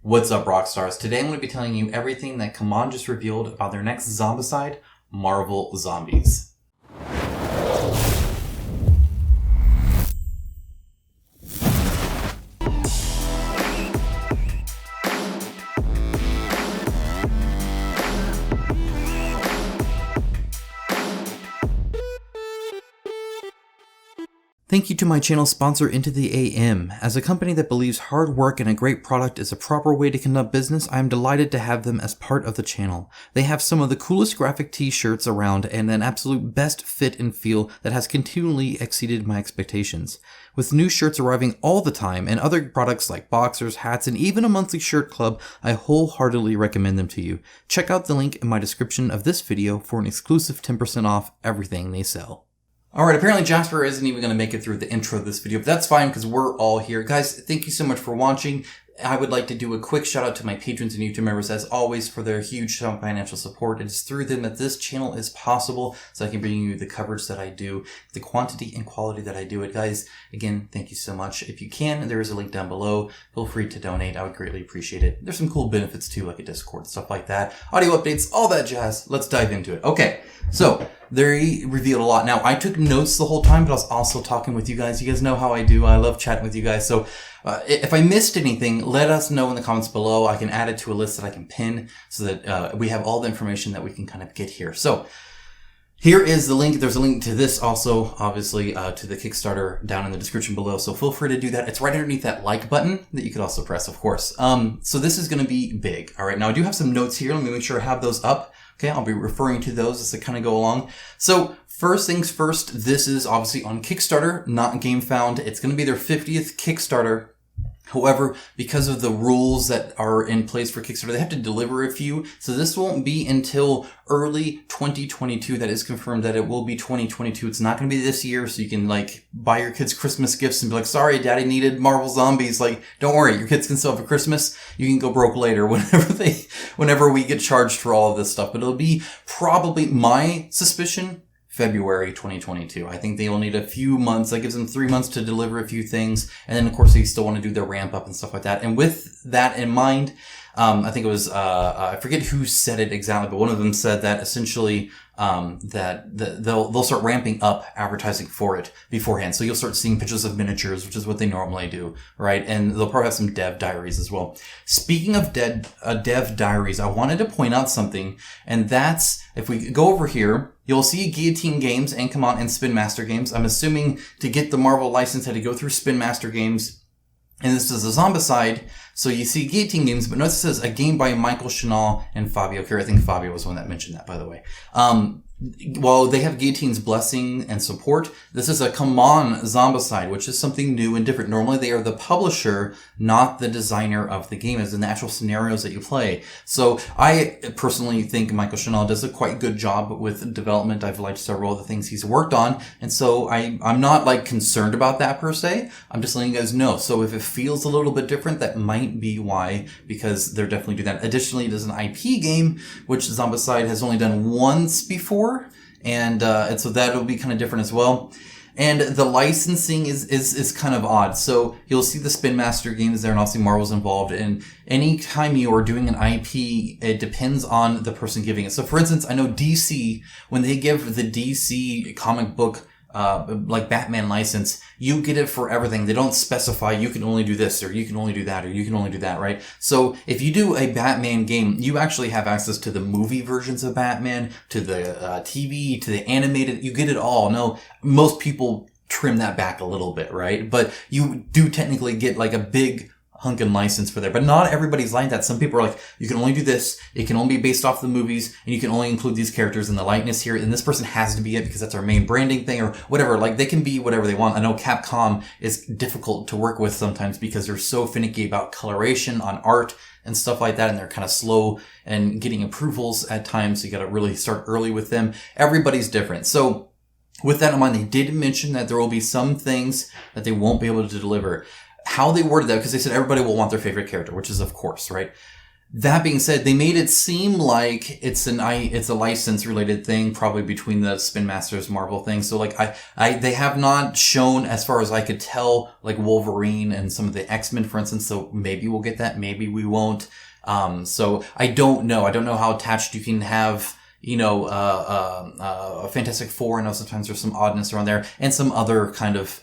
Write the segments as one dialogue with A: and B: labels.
A: What's up, Rockstars? Today I'm going to be telling you everything that CMON just revealed about their next Zombicide, Marvel Zombies. Thank you to my channel sponsor Into the AM. As a company that believes hard work and a great product is a proper way to conduct business, I am delighted to have them as part of the channel. They have some of the coolest graphic t-shirts around and an absolute best fit and feel that has continually exceeded my expectations. With new shirts arriving all the time and other products like boxers, hats, and even a monthly shirt club, I wholeheartedly recommend them to you. Check out the link in my description of this video for an exclusive 10% off everything they sell. Alright, apparently Jasper isn't even going to make it through the intro of this video, but that's fine because we're all here. Guys, thank you so much for watching. I would like to do a quick shout out to my patrons and YouTube members as always for their huge financial support. It is through them that this channel is possible, so I can bring you the coverage that I do, the quantity and quality that I do it. Guys, again, thank you so much. If you can, there is a link down below. Feel free to donate. I would greatly appreciate it. There's some cool benefits too, like a Discord, stuff like that. Audio updates, all that jazz. Let's dive into it. Okay, so they revealed a lot. Now, I took notes the whole time, but I was also talking with you guys. You guys know how I do. I love chatting with you guys. So if I missed anything, let us know in the comments below. I can add it to a list that I can pin so that we have all the information that we can kind of get here. So here is the link. There's a link to this also, obviously, to the Kickstarter down in the description below. So feel free to do that. It's right underneath that like button that you could also press, of course. So this is going to be big. All right. Now I do have some notes here. Let me make sure I have those up. Okay, I'll be referring to those as they kind of go along. So first things first, this is obviously on Kickstarter, not GameFound. It's going to be their 50th Kickstarter. However, because of the rules that are in place for Kickstarter, they have to deliver a few. So this won't be until early 2022. That is confirmed that it will be 2022. It's not going to be this year. So you can like buy your kids Christmas gifts and be like, sorry, daddy needed Marvel Zombies. Like, don't worry. Your kids can still have a Christmas. You can go broke later whenever we get charged for all of this stuff. But it'll be probably, my suspicion, February 2022. I think they'll need a few months. That gives them 3 months to deliver a few things. And then, of course, they still want to do their ramp up and stuff like that. And with that in mind, I think it was, I forget who said it exactly, but one of them said that essentially, they'll start ramping up advertising for it beforehand. So you'll start seeing pictures of miniatures, which is what they normally do, right? And they'll probably have some dev diaries as well. Speaking of dev diaries, I wanted to point out something, and that's, if we go over here, you'll see Guillotine Games and CMON and Spin Master Games. I'm assuming to get the Marvel license, had to go through Spin Master Games. And this is a Zombicide. So you see Guillotine Games, but notice it says a game by Michael Chanel and Fabio Kerr. I think Fabio was the one that mentioned that, by the way. Well, they have Guillotine's blessing and support. This is a CMON Zombicide, which is something new and different. Normally, they are the publisher, not the designer of the game, as in the actual scenarios that you play. So I personally think Michael Chanel does a quite good job with development. I've liked several of the things he's worked on. And so I'm not like concerned about that per se. I'm just letting you guys know. So if it feels a little bit different, that might be why, because they're definitely doing that. Additionally, it is an IP game, which Zombicide has only done once before. And so that'll be kind of different as well. And the licensing is kind of odd. So you'll see the Spin Master Games there, and obviously Marvel's involved. And anytime you are doing an IP, it depends on the person giving it. So for instance, I know DC, when they give the DC comic book like Batman license, you get it for everything. They don't specify you can only do this, or you can only do that, or you can only do that, right? So if you do a Batman game, you actually have access to the movie versions of Batman, to the TV, to the animated. You get it all. No, most people trim that back a little bit, right? But you do technically get like a big hunkin' license for there. But not everybody's like that. Some people are like, you can only do this, it can only be based off the movies, and you can only include these characters in the likeness here, and this person has to be it because that's our main branding thing, or whatever. Like, they can be whatever they want. I know Capcom is difficult to work with sometimes because they're so finicky about coloration on art and stuff like that, and they're kind of slow and getting approvals at times, so you gotta really start early with them. Everybody's different. So with that in mind, they did mention that there will be some things that they won't be able to deliver. How they worded that, because they said everybody will want their favorite character, which is of course, right? That being said, they made it seem like it's a license related thing, probably between the Spin Masters Marvel thing. So like they have not shown, as far as I could tell, like Wolverine and some of the X-Men, for instance. So maybe we'll get that, maybe we won't. So I don't know. I don't know how attached you can have, Fantastic Four. I know sometimes there's some oddness around there and some other kind of,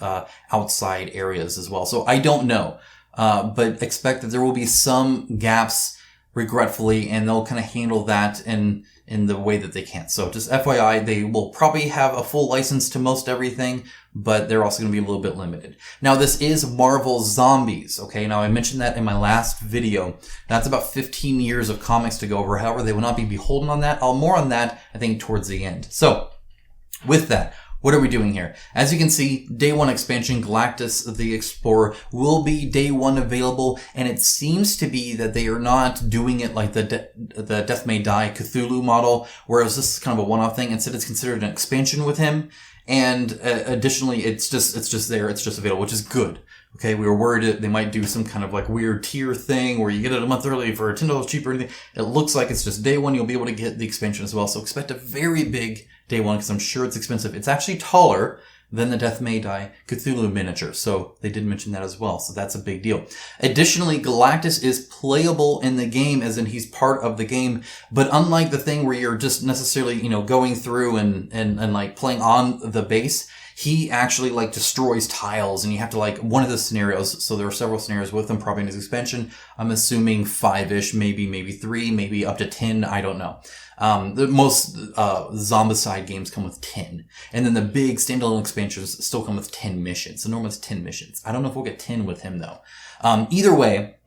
A: outside areas as well. So I don't know. But expect that there will be some gaps, regretfully, and they'll kind of handle that in the way that they can. So just FYI, they will probably have a full license to most everything, but they're also going to be a little bit limited. Now, this is Marvel Zombies, okay? Now, I mentioned that in my last video. That's about 15 years of comics to go over. However, they will not be beholden on that. I'll more on that, I think, towards the end. So, with that, what are we doing here? As you can see, Day 1 expansion, Galactus the Explorer, will be Day 1 available, and it seems to be that they are not doing it like the Death May Die Cthulhu model, whereas this is kind of a one-off thing. Instead, it's considered an expansion with him, and additionally, it's just there, it's just available, which is good. Okay, we were worried that they might do some kind of like weird tier thing where you get it a month early for $10 cheaper or anything. It looks like it's just Day 1, you'll be able to get the expansion as well, so expect a very big Day 1, because I'm sure it's expensive. It's actually taller than the Death May Die Cthulhu miniature, so they did mention that as well, so that's a big deal. Additionally, Galactus is playable in the game, as in he's part of the game, but unlike the thing where you're just necessarily, going through and like playing on the base, he actually like destroys tiles, and you have to like one of the scenarios. So there are several scenarios with him, probably in his expansion. I'm assuming 5-ish, maybe 3, maybe up to 10. I don't know. The most Zombicide games come with 10, and then the big standalone expansions still come with 10 missions. So normally it's 10 missions. I don't know if we'll get 10 with him though. Either way,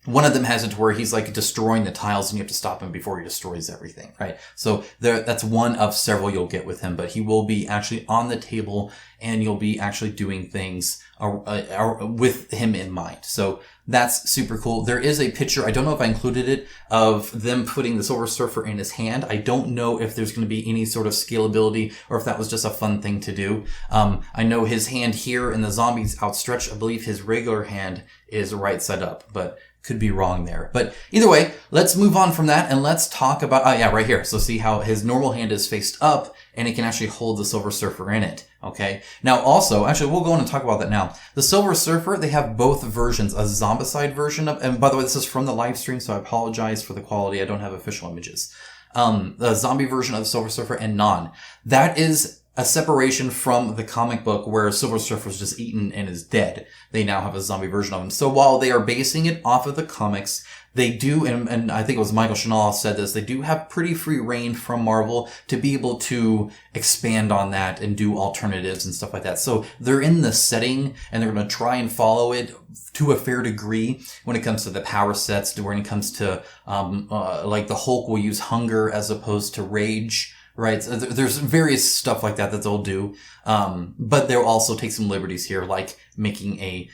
A: one of them has it to where he's like destroying the tiles and you have to stop him before he destroys everything, right? So that's one of several you'll get with him, but he will be actually on the table and you'll be actually doing things with him in mind. So that's super cool. There is a picture, I don't know if I included it, of them putting the Silver Surfer in his hand. I don't know if there's going to be any sort of scalability or if that was just a fun thing to do. I know his hand here in the zombies outstretched. I believe his regular hand is right side up, but could be wrong there. But either way, let's move on from that and let's talk about, right here. So see how his normal hand is faced up and it can actually hold the Silver Surfer in it. Okay. Now also, actually, we'll go on and talk about that now. The Silver Surfer, they have both versions, a Zombicide version of, and by the way, this is from the live stream, so I apologize for the quality. I don't have official images. The zombie version of the Silver Surfer and non. That is a separation from the comic book where Silver Surfer was just eaten and is dead. They now have a zombie version of him. So while they are basing it off of the comics, they do, and I think it was Michael Chanel said this, they do have pretty free reign from Marvel to be able to expand on that and do alternatives and stuff like that. So they're in the setting and they're going to try and follow it to a fair degree when it comes to the power sets, to when it comes to, like the Hulk will use hunger as opposed to rage. Right. So there's various stuff like that they'll do. But they'll also take some liberties here, like making a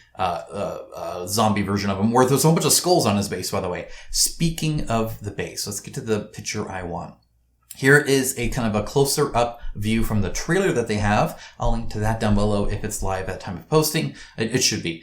A: zombie version of him where there's a whole bunch of skulls on his base, by the way. Speaking of the base, let's get to the picture I want. Here is a kind of a closer up view from the trailer that they have. I'll link to that down below if it's live at time of posting. It should be.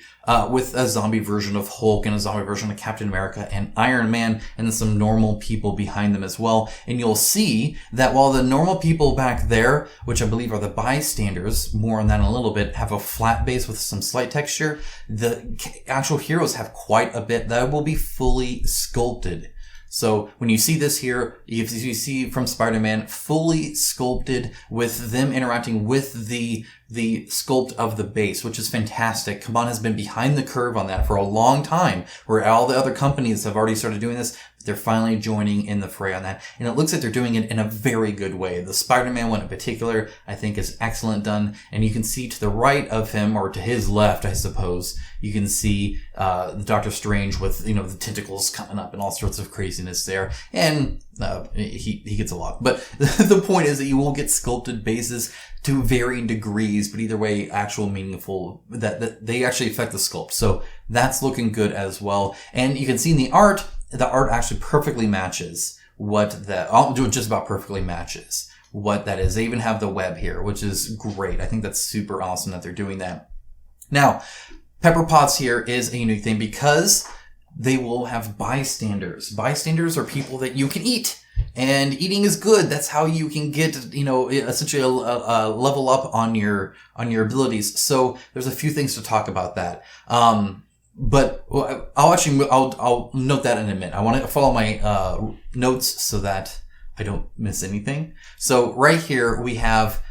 A: With a zombie version of Hulk and a zombie version of Captain America and Iron Man, and then some normal people behind them as well. And you'll see that while the normal people back there, which I believe are the Bystanders, more on that in a little bit, have a flat base with some slight texture, the actual heroes have quite a bit that will be fully sculpted. So when you see this here, you see from Spider-Man fully sculpted with them interacting with the sculpt of the base, which is fantastic. Kaban has been behind the curve on that for a long time, where all the other companies have already started doing this. They're finally joining in the fray on that. And it looks like they're doing it in a very good way. The Spider-Man one in particular, I think is excellent done. And you can see to the right of him, or to his left, I suppose, you can see, Doctor Strange with, the tentacles coming up and all sorts of craziness there. And, he gets a lot. But the point is that you will get sculpted bases to varying degrees, but either way, actual meaningful, that they actually affect the sculpt. So that's looking good as well. And you can see in the art actually perfectly matches just about perfectly matches what that is. They even have the web here, which is great. I think that's super awesome that they're doing that. Now, Pepper Potts here is a unique thing because they will have bystanders. Bystanders are people that you can eat. And eating is good. That's how you can get, essentially a level up on your abilities. So there's a few things to talk about that. But I'll note that in a minute. I want to follow my notes so that I don't miss anything. So right here we have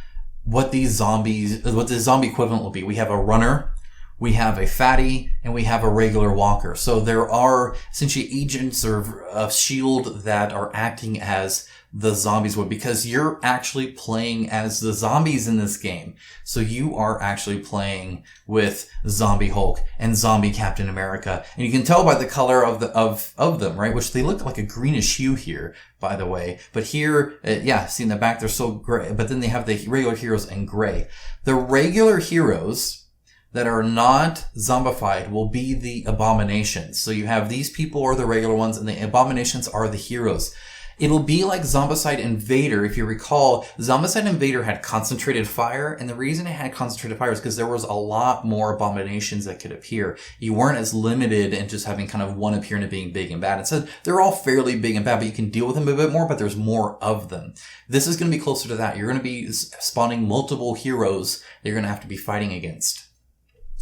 A: what the zombie equivalent will be. We have a runner, we have a fatty, and we have a regular walker. So there are essentially agents of S.H.I.E.L.D. that are acting as the zombies would, because you're actually playing as the zombies in this game. So you are actually playing with Zombie Hulk and Zombie Captain America. And you can tell by the color of them, right? Which they look like a greenish hue here, by the way. But here, see in the back, they're so gray. But then they have the regular heroes in gray. The regular heroes that are not zombified will be the Abominations. So you have these people are the regular ones, and the Abominations are the heroes. It'll be like Zombicide Invader. If you recall, Zombicide Invader had concentrated fire, and the reason it had concentrated fire is because there was a lot more Abominations that could appear. You weren't as limited in just having kind of one appear and it being big and bad. Instead, they're all fairly big and bad, but you can deal with them a bit more, but there's more of them. This is going to be closer to that. You're going to be spawning multiple heroes that you're going to have to be fighting against.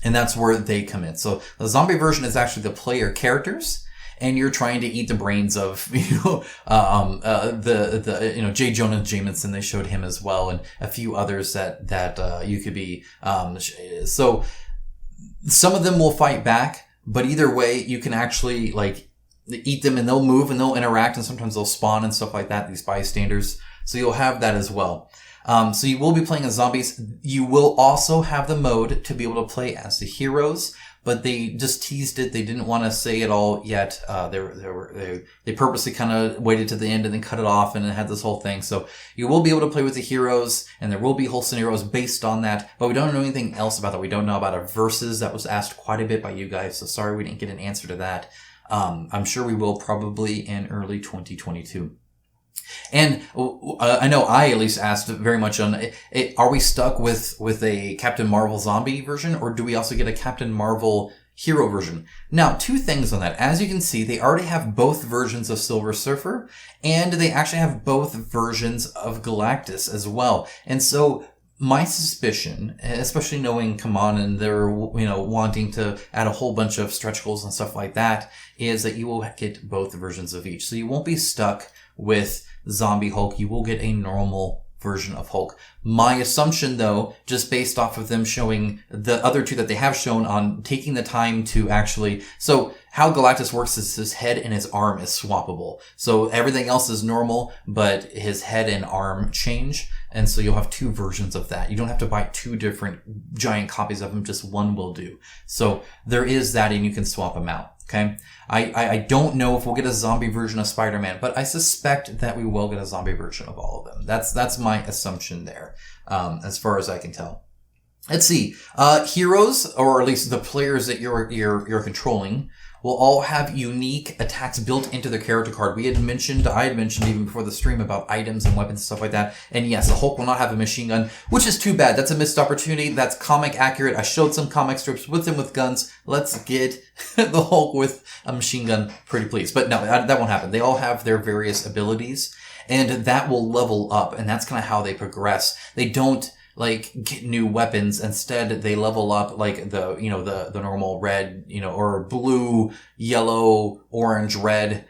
A: And that's where they come in. So the zombie version is actually the player characters, and you're trying to eat the brains of, J. Jonah Jameson. They showed him as well, and a few others that you could be. So some of them will fight back, but either way, you can actually eat them, and they'll move and they'll interact, and sometimes they'll spawn and stuff like that. These bystanders. So you'll have that as well. So you will be playing as zombies. You will also have the mode to be able to play as the heroes, but they just teased it. They didn't want to say it all yet. They purposely kind of waited to the end and then cut it off, and it had this whole thing. So you will be able to play with the heroes, and there will be whole scenarios based on that, but we don't know anything else about that. We don't know about a versus that was asked quite a bit by you guys, so sorry we didn't get an answer to that. I'm sure we will probably in early 2022. And I know I at least asked very much on, are we stuck with a Captain Marvel zombie version, or do we also get a Captain Marvel hero version? Now, two things on that. As you can see, they already have both versions of Silver Surfer, and they actually have both versions of Galactus as well. And so my suspicion, especially knowing Kaman and they're, wanting to add a whole bunch of stretch goals and stuff like that, is that you will get both versions of each. So you won't be stuck with Zombie Hulk. You will get a normal version of Hulk. My assumption, though, just based off of them showing the other two that they have shown on taking the time to actually... So how Galactus works is his head and his arm is swappable. So everything else is normal, but his head and arm change. And so you'll have two versions of that. You don't have to buy two different giant copies of them. Just one will do. So there is that, and you can swap them out. Okay. I don't know if we'll get a zombie version of Spider-Man, but I suspect that we will get a zombie version of all of them. That's my assumption there, as far as I can tell. Let's see. Heroes, or at least the players that you're controlling, will all have unique attacks built into their character card. I had mentioned even before the stream about items and weapons and stuff like that. And yes, the Hulk will not have a machine gun, which is too bad. That's a missed opportunity. That's comic accurate. I showed some comic strips with them with guns. Let's get the Hulk with a machine gun, pretty please. But no, that won't happen. They all have their various abilities, and that will level up, and that's kind of how they progress. They don't get new weapons. Instead, they level up the normal red, or blue, yellow, orange, red,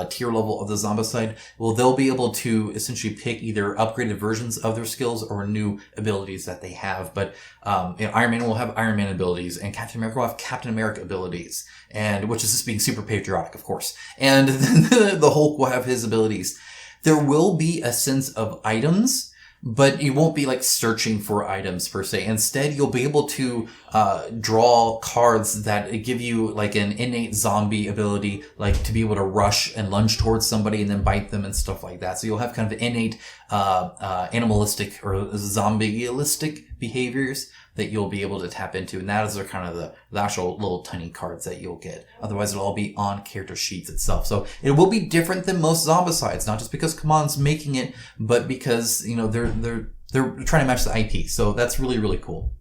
A: tier level of the Zombicide. Well, they'll be able to essentially pick either upgraded versions of their skills or new abilities that they have. But, Iron Man will have Iron Man abilities, and Captain America will have Captain America abilities, and which is just being super patriotic, of course. And then the Hulk will have his abilities. There will be a sense of items, but you won't be searching for items per se. Instead, you'll be able to draw cards that give you an innate zombie ability, to be able to rush and lunge towards somebody and then bite them and stuff like that. So you'll have kind of innate animalistic or zombie-istic behaviors that you'll be able to tap into, and that is kind of the actual little tiny cards that you'll get. Otherwise, it'll all be on character sheets itself. So it will be different than most Zombicides, not just because Kaman's making it, but because they're trying to match the IP. So that's really, really cool.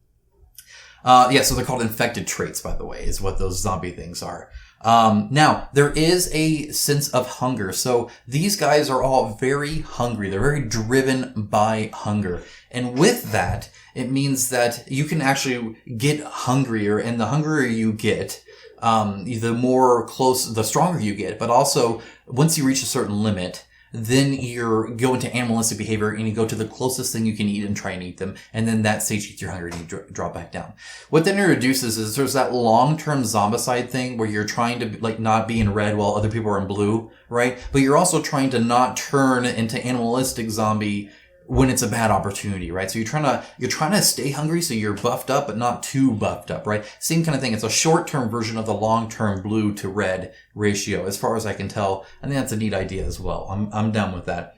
A: So they're called infected traits, by the way, is what those zombie things are. Now, there is a sense of hunger. So these guys are all very hungry. They're very driven by hunger. And with that, it means that you can actually get hungrier, and the hungrier you get, the stronger you get. But also, once you reach a certain limit, then you go into animalistic behavior and you go to the closest thing you can eat and try and eat them. And then that satiates your hunger and you drop back down. What that introduces is there's that long-term zombicide thing where you're trying to like not be in red while other people are in blue, right? But you're also trying to not turn into animalistic zombie when it's a bad opportunity, right? So you're trying to stay hungry so you're buffed up, but not too buffed up, right? Same kind of thing. It's a short-term version of the long-term blue to red ratio, as far as I can tell. I think that's a neat idea as well. I'm down with that.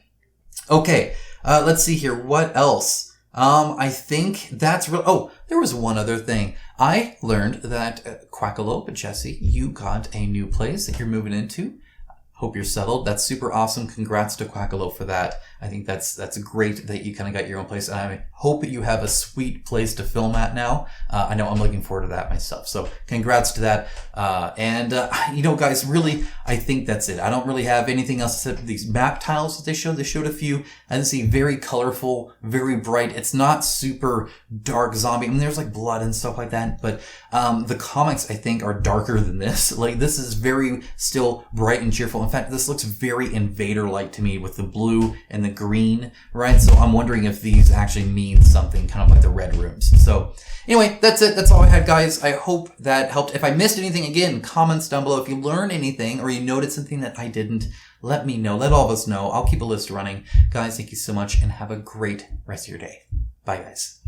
A: Okay, let's see here. What else? I think that's real. Oh, there was one other thing. I learned that Quackalope, Jesse, you got a new place that you're moving into. Hope you're settled. That's super awesome. Congrats to Quackalope for that. I think that's great that you kind of got your own place. And I hope you have a sweet place to film at now. I know I'm looking forward to that myself. So congrats to that. Guys, really, I think that's it. I don't really have anything else except these map tiles that they showed. They showed a few. I didn't see very colorful, very bright. It's not super dark zombie. I mean, there's like blood and stuff like that. But the comics, I think, are darker than this. Like, this is very still bright and cheerful. In fact, this looks very Invader-like to me with the blue and the green, right? So I'm wondering if these actually mean something, kind of like the red rooms. So anyway, that's it. That's all I had, guys. I hope that helped. If I missed anything, again, comments down below. If you learned anything or you noticed something that I didn't, let me know. Let all of us know. I'll keep a list running. Guys, thank you so much and have a great rest of your day. Bye, guys.